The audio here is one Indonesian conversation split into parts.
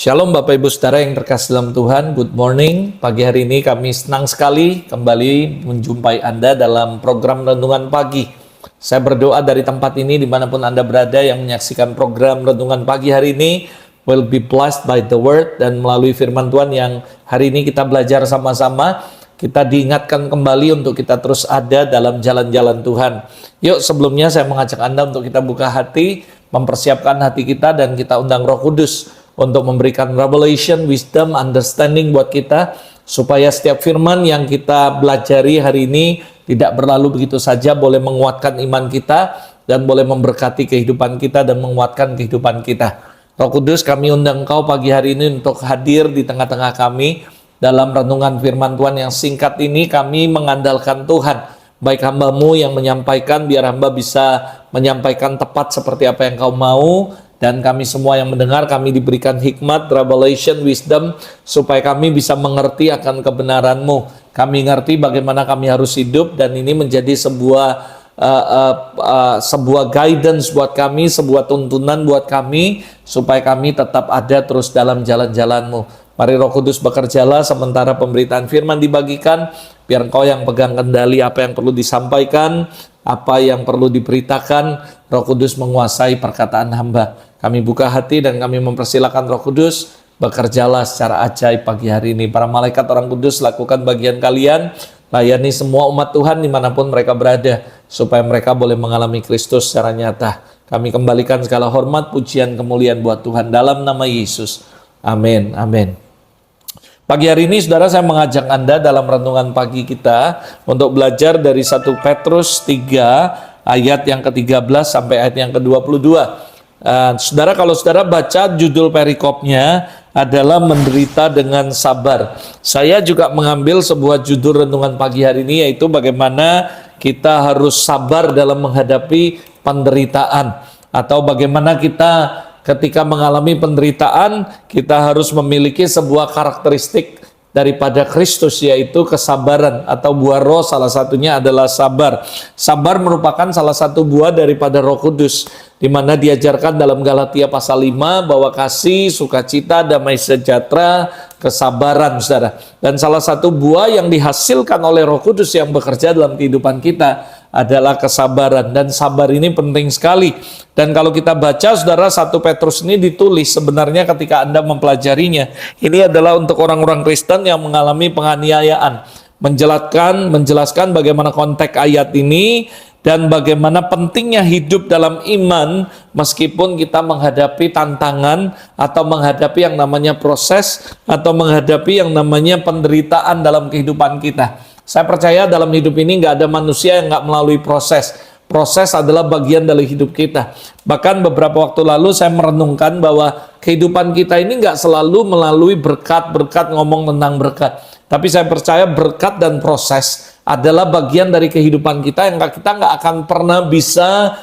Shalom Bapak Ibu Saudara yang terkasih dalam Tuhan, good morning. Pagi hari ini kami senang sekali kembali menjumpai Anda dalam program Renungan Pagi. Saya berdoa dari tempat ini dimanapun Anda berada yang menyaksikan program Renungan Pagi hari ini will be blessed by the word, dan melalui firman Tuhan yang hari ini kita belajar sama-sama, kita diingatkan kembali untuk kita terus ada dalam jalan-jalan Tuhan. Yuk, sebelumnya saya mengajak Anda untuk kita buka hati, mempersiapkan hati kita, dan kita undang Roh Kudus untuk memberikan revelation, wisdom, understanding buat kita, supaya setiap firman yang kita belajari hari ini tidak berlalu begitu saja, boleh menguatkan iman kita, dan boleh memberkati kehidupan kita, dan menguatkan kehidupan kita. Roh Kudus, kami undang Engkau pagi hari ini untuk hadir di tengah-tengah kami, dalam renungan firman Tuhan yang singkat ini. Kami mengandalkan Tuhan, baik hamba-Mu yang menyampaikan, biar hamba bisa menyampaikan tepat seperti apa yang Kau mau. Dan kami semua yang mendengar, kami diberikan hikmat, revelation, wisdom, supaya kami bisa mengerti akan kebenaran-Mu. Kami ngerti bagaimana kami harus hidup, dan ini menjadi sebuah guidance buat kami, sebuah tuntunan buat kami, supaya kami tetap ada terus dalam jalan-jalan-Mu. Mari Roh Kudus bekerjalah sementara pemberitaan firman dibagikan, biar Engkau yang pegang kendali apa yang perlu disampaikan, apa yang perlu diberitakan. Roh Kudus menguasai perkataan hamba. Kami buka hati dan kami mempersilakan Roh Kudus bekerjalah secara ajaib pagi hari ini. Para malaikat orang kudus, lakukan bagian kalian, layani semua umat Tuhan dimanapun mereka berada, supaya mereka boleh mengalami Kristus secara nyata. Kami kembalikan segala hormat, pujian, kemuliaan buat Tuhan dalam nama Yesus. Amin, amin. Pagi hari ini, saudara, saya mengajak Anda dalam renungan pagi kita untuk belajar dari 1 Petrus 3 ayat yang ke-13 sampai ayat yang ke-22. Saudara, kalau saudara baca judul perikopnya adalah menderita dengan sabar. Saya juga mengambil sebuah judul renungan pagi hari ini, yaitu bagaimana kita harus sabar dalam menghadapi penderitaan, atau bagaimana kita ketika mengalami penderitaan, kita harus memiliki sebuah karakteristik daripada Kristus, yaitu kesabaran, atau buah roh salah satunya adalah sabar. Sabar merupakan salah satu buah daripada Roh Kudus, di mana diajarkan dalam Galatia pasal 5 bahwa kasih, sukacita, damai sejahtera, kesabaran, saudara. Dan salah satu buah yang dihasilkan oleh Roh Kudus yang bekerja dalam kehidupan kita adalah kesabaran, dan sabar ini penting sekali. Dan kalau kita baca, saudara, 1 Petrus ini ditulis sebenarnya ketika Anda mempelajarinya, ini adalah untuk orang-orang Kristen yang mengalami penganiayaan, menjelaskan bagaimana konteks ayat ini dan bagaimana pentingnya hidup dalam iman meskipun kita menghadapi tantangan, atau menghadapi yang namanya proses, atau menghadapi yang namanya penderitaan dalam kehidupan kita. Saya percaya dalam hidup ini nggak ada manusia yang nggak melalui proses. Proses adalah bagian dari hidup kita. Bahkan beberapa waktu lalu saya merenungkan bahwa kehidupan kita ini nggak selalu melalui berkat-berkat, ngomong tentang berkat. Tapi saya percaya berkat dan proses adalah bagian dari kehidupan kita yang kita nggak akan pernah bisa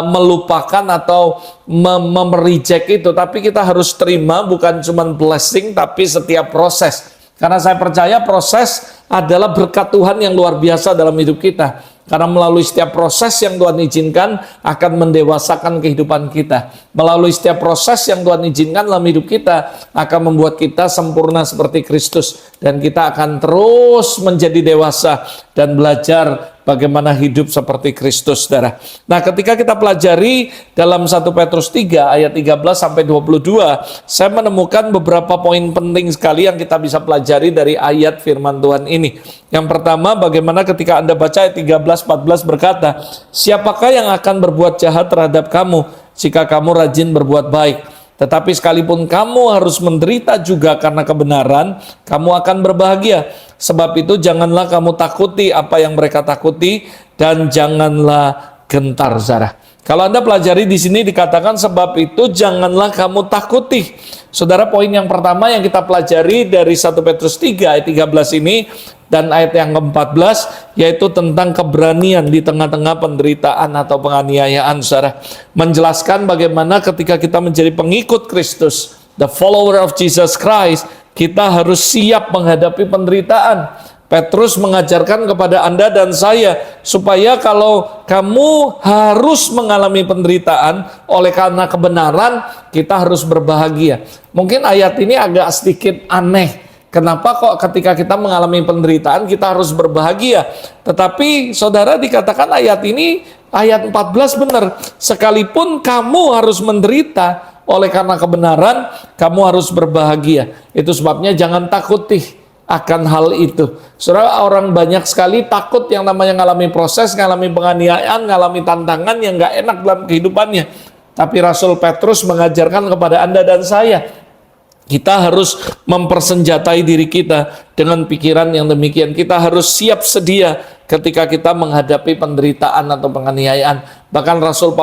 melupakan atau mereject itu. Tapi kita harus terima bukan cuma blessing, tapi setiap proses. Karena saya percaya proses adalah berkat Tuhan yang luar biasa dalam hidup kita. Karena melalui setiap proses yang Tuhan izinkan akan mendewasakan kehidupan kita. Melalui setiap proses yang Tuhan izinkan dalam hidup kita akan membuat kita sempurna seperti Kristus. Dan kita akan terus menjadi dewasa dan belajar bagaimana hidup seperti Kristus, saudara. Nah, ketika kita pelajari dalam 1 Petrus 3 ayat 13 sampai 22, saya menemukan beberapa poin penting sekali yang kita bisa pelajari dari ayat firman Tuhan ini. Yang pertama, bagaimana ketika Anda baca ayat 13-14 berkata, "Siapakah yang akan berbuat jahat terhadap kamu jika kamu rajin berbuat baik? Tetapi sekalipun kamu harus menderita juga karena kebenaran, kamu akan berbahagia. Sebab itu janganlah kamu takuti apa yang mereka takuti, dan janganlah gentar," saudara. Kalau Anda pelajari di sini dikatakan sebab itu janganlah kamu takuti. Saudara, poin yang pertama yang kita pelajari dari 1 Petrus 3 ayat 13 ini dan ayat yang ke-14, yaitu tentang keberanian di tengah-tengah penderitaan atau penganiayaan, saudara. Menjelaskan bagaimana ketika kita menjadi pengikut Kristus, the follower of Jesus Christ, kita harus siap menghadapi penderitaan. Petrus mengajarkan kepada Anda dan saya supaya kalau kamu harus mengalami penderitaan oleh karena kebenaran, kita harus berbahagia. Mungkin ayat ini agak sedikit aneh. Kenapa kok ketika kita mengalami penderitaan kita harus berbahagia? Tetapi saudara, dikatakan ayat ini, ayat 14 benar. Sekalipun kamu harus menderita oleh karena kebenaran, kamu harus berbahagia. Itu sebabnya jangan takuti akan hal itu. Saudara, orang banyak sekali takut yang namanya ngalami proses, ngalami penganiayaan, ngalami tantangan yang gak enak dalam kehidupannya. Tapi Rasul Petrus mengajarkan kepada Anda dan saya, kita harus mempersenjatai diri kita dengan pikiran yang demikian. Kita harus siap sedia ketika kita menghadapi penderitaan atau penganiayaan. Bahkan Rasul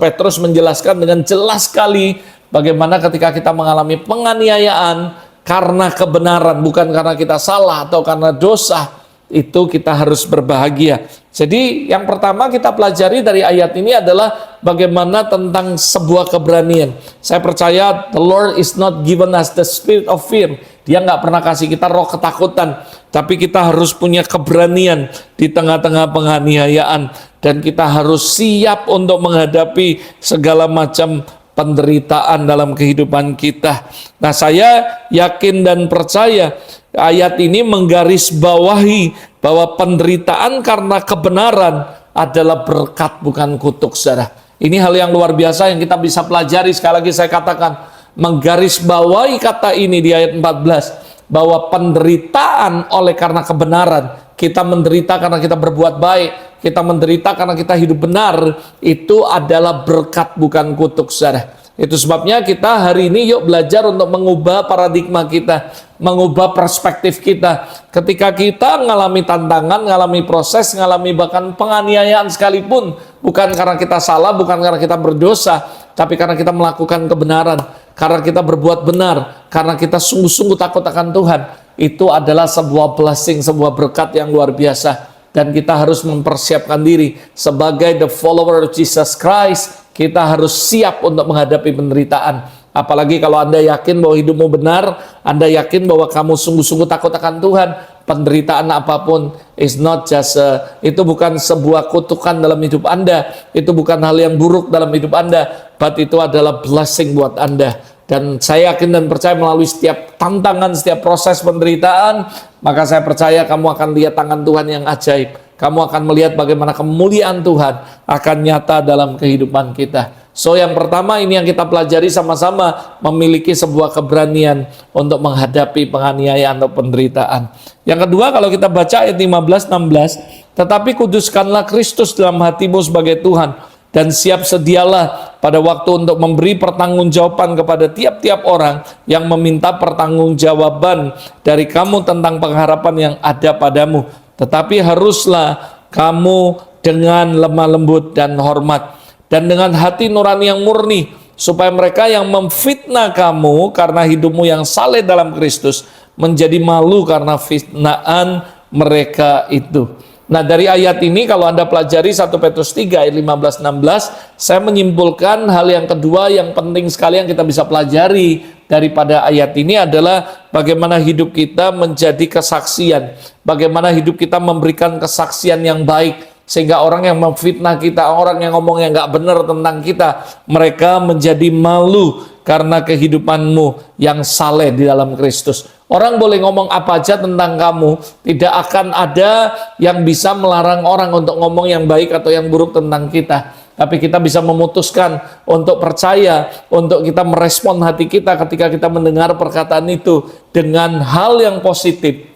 Petrus menjelaskan dengan jelas sekali bagaimana ketika kita mengalami penganiayaan karena kebenaran, bukan karena kita salah atau karena dosa, itu kita harus berbahagia. Jadi yang pertama kita pelajari dari ayat ini adalah bagaimana tentang sebuah keberanian. Saya percaya the Lord is not given us the spirit of fear. Dia nggak pernah kasih kita roh ketakutan, tapi kita harus punya keberanian di tengah-tengah penganiayaan, dan kita harus siap untuk menghadapi segala macam penderitaan dalam kehidupan kita. Nah, saya yakin dan percaya ayat ini menggarisbawahi bahwa penderitaan karena kebenaran adalah berkat, bukan kutuk, saudara. Ini hal yang luar biasa yang kita bisa pelajari. Sekali lagi saya katakan, menggarisbawahi kata ini di ayat 14, bahwa penderitaan oleh karena kebenaran, kita menderita karena kita berbuat baik, kita menderita karena kita hidup benar, itu adalah berkat, bukan kutuk, saudara. Itu sebabnya kita hari ini yuk belajar untuk mengubah paradigma kita, mengubah perspektif kita. Ketika kita mengalami tantangan, mengalami proses, mengalami bahkan penganiayaan sekalipun, bukan karena kita salah, bukan karena kita berdosa, tapi karena kita melakukan kebenaran, karena kita berbuat benar, karena kita sungguh-sungguh takut akan Tuhan, itu adalah sebuah blessing, sebuah berkat yang luar biasa. Dan kita harus mempersiapkan diri sebagai the follower of Jesus Christ. Kita harus siap untuk menghadapi penderitaan. Apalagi kalau Anda yakin bahwa hidupmu benar, Anda yakin bahwa kamu sungguh-sungguh takut akan Tuhan, penderitaan apapun is not just itu bukan sebuah kutukan dalam hidup Anda, itu bukan hal yang buruk dalam hidup Anda, but itu adalah blessing buat Anda. Dan saya yakin dan percaya melalui setiap tantangan, setiap proses penderitaan, maka saya percaya kamu akan lihat tangan Tuhan yang ajaib. Kamu akan melihat bagaimana kemuliaan Tuhan akan nyata dalam kehidupan kita. So, yang pertama ini yang kita pelajari sama-sama, memiliki sebuah keberanian untuk menghadapi penganiayaan atau penderitaan. Yang kedua, kalau kita baca ayat 15-16, tetapi kuduskanlah Kristus dalam hatimu sebagai Tuhan, dan siap sedialah pada waktu untuk memberi pertanggungjawaban kepada tiap-tiap orang yang meminta pertanggungjawaban dari kamu tentang pengharapan yang ada padamu. Tetapi haruslah kamu dengan lemah lembut dan hormat, dan dengan hati nurani yang murni, supaya mereka yang memfitnah kamu karena hidupmu yang saleh dalam Kristus menjadi malu karena fitnaan mereka itu. Nah, dari ayat ini kalau Anda pelajari 1 Petrus 3 ayat 15-16, saya menyimpulkan hal yang kedua yang penting sekali yang kita bisa pelajari daripada ayat ini adalah bagaimana hidup kita menjadi kesaksian, bagaimana hidup kita memberikan kesaksian yang baik, sehingga orang yang memfitnah kita, orang yang ngomong yang nggak benar tentang kita, mereka menjadi malu karena kehidupanmu yang saleh di dalam Kristus. Orang boleh ngomong apa aja tentang kamu, tidak akan ada yang bisa melarang orang untuk ngomong yang baik atau yang buruk tentang kita. Tapi kita bisa memutuskan untuk percaya, untuk kita merespon hati kita ketika kita mendengar perkataan itu dengan hal yang positif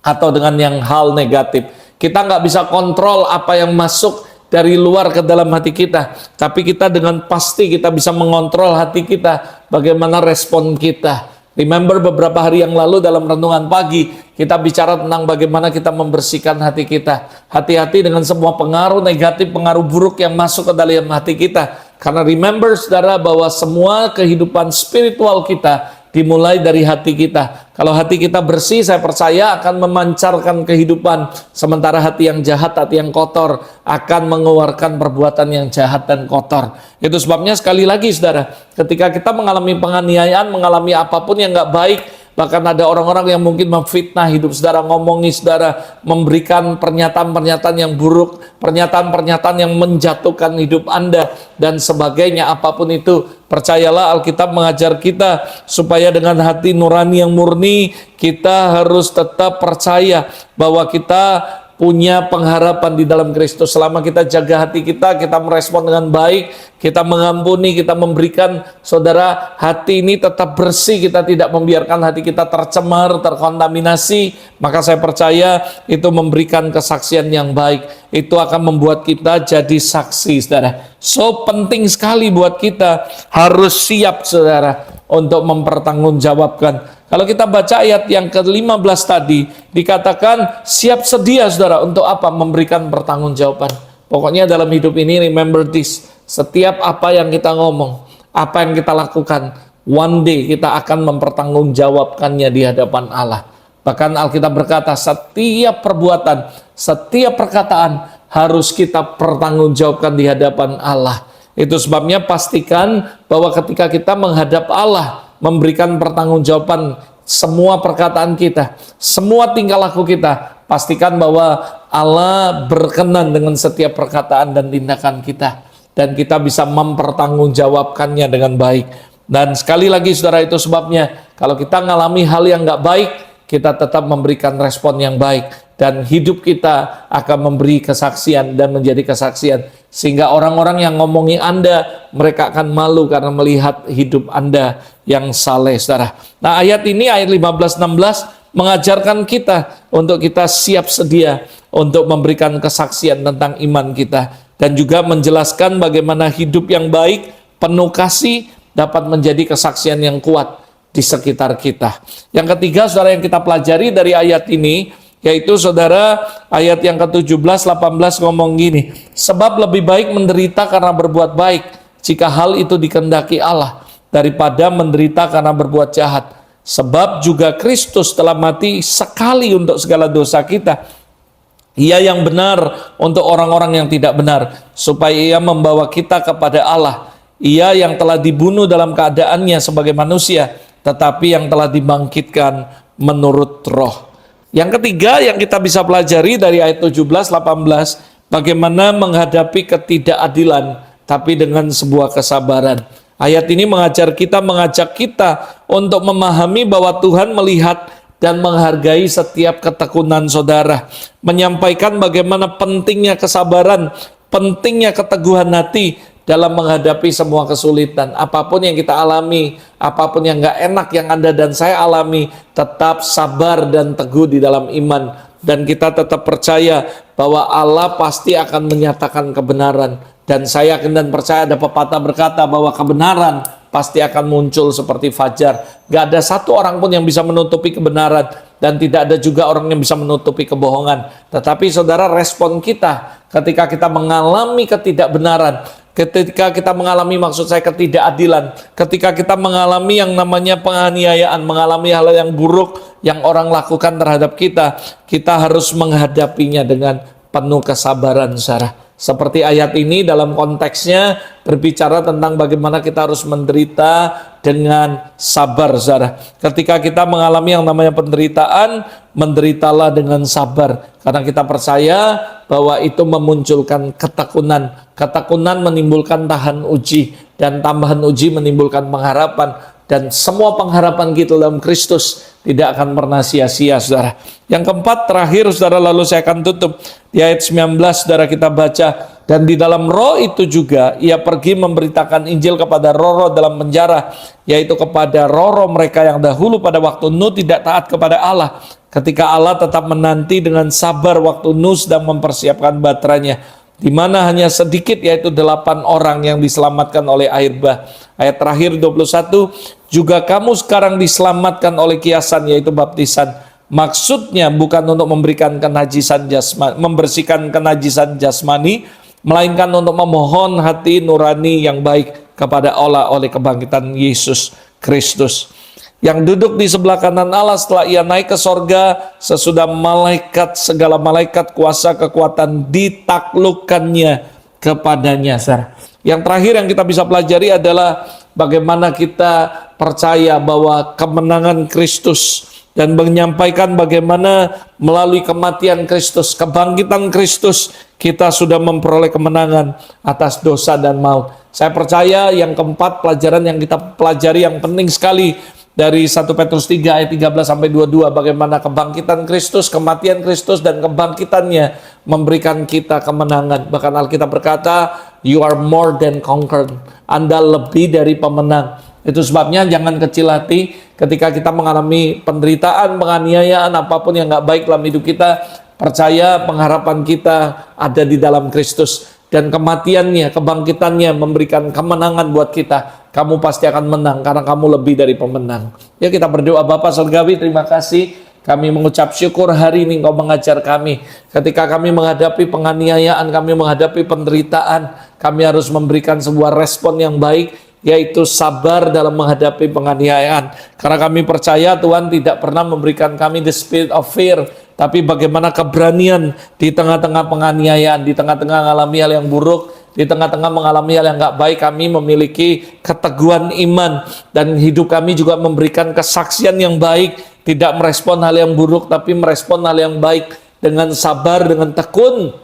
atau dengan yang hal negatif. Kita nggak bisa kontrol apa yang masuk dari luar ke dalam hati kita, tapi kita dengan pasti kita bisa mengontrol hati kita, bagaimana respon kita. Remember beberapa hari yang lalu dalam renungan pagi, kita bicara tentang bagaimana kita membersihkan hati kita. Hati-hati dengan semua pengaruh negatif, pengaruh buruk yang masuk ke dalam hati kita. Karena remember saudara bahwa semua kehidupan spiritual kita dimulai dari hati kita. Kalau hati kita bersih, saya percaya akan memancarkan kehidupan. Sementara hati yang jahat, hati yang kotor akan mengeluarkan perbuatan yang jahat dan kotor. Itu sebabnya sekali lagi saudara, ketika kita mengalami penganiayaan, mengalami apapun yang nggak baik, Bahkan ada orang-orang yang mungkin memfitnah hidup saudara, ngomongi saudara, memberikan pernyataan-pernyataan yang buruk, pernyataan-pernyataan yang menjatuhkan hidup Anda, dan sebagainya. Apapun itu, percayalah Alkitab mengajar kita supaya dengan hati nurani yang murni, kita harus tetap percaya bahwa kita punya pengharapan di dalam Kristus. Selama kita jaga hati kita merespon dengan baik, kita mengampuni, kita memberikan, saudara, hati ini tetap bersih, kita tidak membiarkan hati kita tercemar, terkontaminasi, maka saya percaya itu memberikan kesaksian yang baik. Itu akan membuat kita jadi saksi, saudara. So penting sekali buat kita harus siap, saudara, untuk mempertanggungjawabkan. Kalau kita baca ayat yang ke-15 tadi, dikatakan siap sedia, saudara, untuk apa? Memberikan pertanggungjawaban. Pokoknya dalam hidup ini, remember this, setiap apa yang kita ngomong, apa yang kita lakukan, one day kita akan mempertanggungjawabkannya di hadapan Allah. Bahkan Alkitab berkata, setiap perbuatan, setiap perkataan harus kita pertanggungjawabkan di hadapan Allah. Itu sebabnya pastikan bahwa ketika kita menghadap Allah, memberikan pertanggungjawaban semua perkataan kita, semua tingkah laku kita, pastikan bahwa Allah berkenan dengan setiap perkataan dan tindakan kita, dan kita bisa mempertanggungjawabkannya dengan baik. Dan sekali lagi, saudara, itu sebabnya kalau kita mengalami hal yang nggak baik, kita tetap memberikan respon yang baik, dan hidup kita akan memberi kesaksian dan menjadi kesaksian, sehingga orang-orang yang ngomongi Anda, mereka akan malu karena melihat hidup Anda yang saleh, saudara. Nah, ayat ini, ayat 15-16 mengajarkan kita untuk kita siap sedia untuk memberikan kesaksian tentang iman kita, dan juga menjelaskan bagaimana hidup yang baik, penuh kasih, dapat menjadi kesaksian yang kuat di sekitar kita. Yang ketiga, saudara, yang kita pelajari dari ayat ini, yaitu, saudara, ayat yang ke-17-18 ngomong gini, sebab lebih baik menderita karena berbuat baik, jika hal itu dikehendaki Allah, daripada menderita karena berbuat jahat. Sebab juga Kristus telah mati sekali untuk segala dosa kita, Ia yang benar untuk orang-orang yang tidak benar, supaya Ia membawa kita kepada Allah. Ia yang telah dibunuh dalam keadaannya sebagai manusia, tetapi yang telah dibangkitkan menurut roh. Yang ketiga yang kita bisa pelajari dari ayat 17-18, bagaimana menghadapi ketidakadilan tapi dengan sebuah kesabaran. Ayat ini mengajak kita untuk memahami bahwa Tuhan melihat dan menghargai setiap ketekunan saudara, menyampaikan bagaimana pentingnya kesabaran, pentingnya keteguhan hati dalam menghadapi semua kesulitan. Apapun yang kita alami, apapun yang gak enak yang Anda dan saya alami, tetap sabar dan teguh di dalam iman. Dan kita tetap percaya bahwa Allah pasti akan menyatakan kebenaran. Dan saya yakin dan percaya, ada pepatah berkata bahwa kebenaran pasti akan muncul seperti fajar. Gak ada satu orang pun yang bisa menutupi kebenaran, dan tidak ada juga orang yang bisa menutupi kebohongan. Tetapi saudara, respon kita ketika kita mengalami ketidakbenaran, ketika kita mengalami, maksud saya, ketidakadilan, ketika kita mengalami yang namanya penganiayaan, mengalami hal yang buruk yang orang lakukan terhadap kita, kita harus menghadapinya dengan penuh kesabaran, saudara. Seperti ayat ini dalam konteksnya berbicara tentang bagaimana kita harus menderita dengan sabar, saudara. Ketika kita mengalami yang namanya penderitaan, menderitalah dengan sabar. Karena kita percaya bahwa itu memunculkan ketekunan. Ketekunan menimbulkan tahan uji, dan tambahan uji menimbulkan pengharapan. Dan semua pengharapan kita dalam Kristus tidak akan pernah sia-sia, saudara. Yang keempat, terakhir, saudara, lalu saya akan tutup. Di ayat 19, saudara, kita baca, dan di dalam roh itu juga ia pergi memberitakan Injil kepada roh-roh dalam penjara, yaitu kepada roh-roh mereka yang dahulu pada waktu Nuh tidak taat kepada Allah, ketika Allah tetap menanti dengan sabar waktu Nuh sedang mempersiapkan baterainya, di mana hanya sedikit, yaitu 8 orang yang diselamatkan oleh air bah. Ayat terakhir 21, juga kamu sekarang diselamatkan oleh kiasan, yaitu baptisan. Maksudnya bukan untuk memberikan kenajisan jasmani, membersihkan kenajisan jasmani, melainkan untuk memohon hati nurani yang baik kepada Allah oleh kebangkitan Yesus Kristus, yang duduk di sebelah kanan Allah setelah ia naik ke sorga, sesudah malaikat, segala malaikat, kuasa, kekuatan ditaklukkannya kepadanya. Saudara. Yang terakhir yang kita bisa pelajari adalah bagaimana kita percaya bahwa kemenangan Kristus dan menyampaikan bagaimana melalui kematian Kristus, kebangkitan Kristus, kita sudah memperoleh kemenangan atas dosa dan maut. Saya percaya yang keempat pelajaran yang kita pelajari yang penting sekali dari 1 Petrus 3 ayat 13 sampai 22, bagaimana kebangkitan Kristus, kematian Kristus dan kebangkitannya memberikan kita kemenangan. Bahkan Alkitab berkata, you are more than conquered. Anda lebih dari pemenang. Itu sebabnya jangan kecil hati ketika kita mengalami penderitaan, penganiayaan, apapun yang nggak baik dalam hidup kita. Percaya pengharapan kita ada di dalam Kristus. Dan kematiannya, kebangkitannya memberikan kemenangan buat kita. Kamu pasti akan menang karena kamu lebih dari pemenang. Ya, kita berdoa. Bapa Surgawi, terima kasih. Kami mengucap syukur hari ini Engkau mengajar kami. Ketika kami menghadapi penganiayaan, kami menghadapi penderitaan, kami harus memberikan sebuah respon yang baik, yaitu sabar dalam menghadapi penganiayaan. Karena kami percaya Tuhan tidak pernah memberikan kami the spirit of fear, tapi bagaimana keberanian di tengah-tengah penganiayaan, di tengah-tengah mengalami hal yang buruk, di tengah-tengah mengalami hal yang nggak baik, kami memiliki keteguhan iman, dan hidup kami juga memberikan kesaksian yang baik, tidak merespon hal yang buruk, tapi merespon hal yang baik dengan sabar, dengan tekun.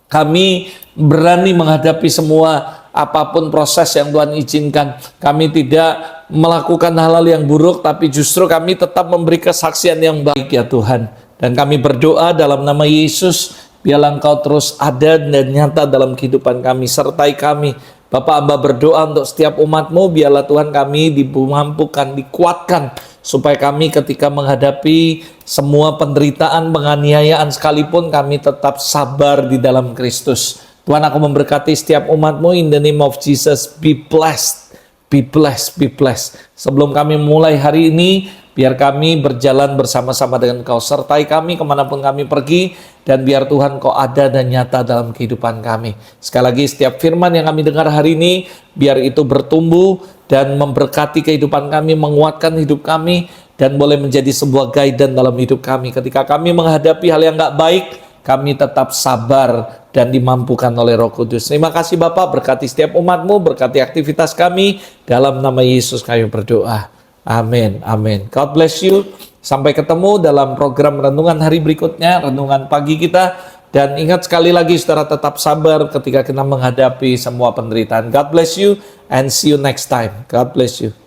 Kami berani menghadapi semua apapun proses yang Tuhan izinkan. Kami tidak melakukan hal-hal yang buruk, tapi justru kami tetap memberi kesaksian yang baik ya Tuhan. Dan kami berdoa dalam nama Yesus, biarlah Engkau terus ada dan nyata dalam kehidupan kami, sertai kami. Bapak, Hamba berdoa untuk setiap umat-Mu, biarlah Tuhan kami dimampukan, dikuatkan, supaya kami ketika menghadapi semua penderitaan, penganiayaan sekalipun, kami tetap sabar di dalam Kristus. Tuhan, aku memberkati setiap umat-Mu, in the name of Jesus, be blessed, be blessed, be blessed. Sebelum kami mulai hari ini, biar kami berjalan bersama-sama dengan Engkau, sertai kami kemanapun kami pergi, dan biar Tuhan Kau ada dan nyata dalam kehidupan kami. Sekali lagi, setiap firman yang kami dengar hari ini, biar itu bertumbuh dan memberkati kehidupan kami, menguatkan hidup kami, dan boleh menjadi sebuah guidance dalam hidup kami. Ketika kami menghadapi hal yang nggak baik, kami tetap sabar dan dimampukan oleh Roh Kudus. Terima kasih Bapak, berkati setiap umat-Mu, berkati aktivitas kami, dalam nama Yesus kami berdoa. Amin, amin. God bless you. Sampai ketemu dalam program renungan hari berikutnya, renungan pagi kita. Dan ingat sekali lagi, saudara, tetap sabar ketika kita menghadapi semua penderitaan. God bless you and see you next time. God bless you.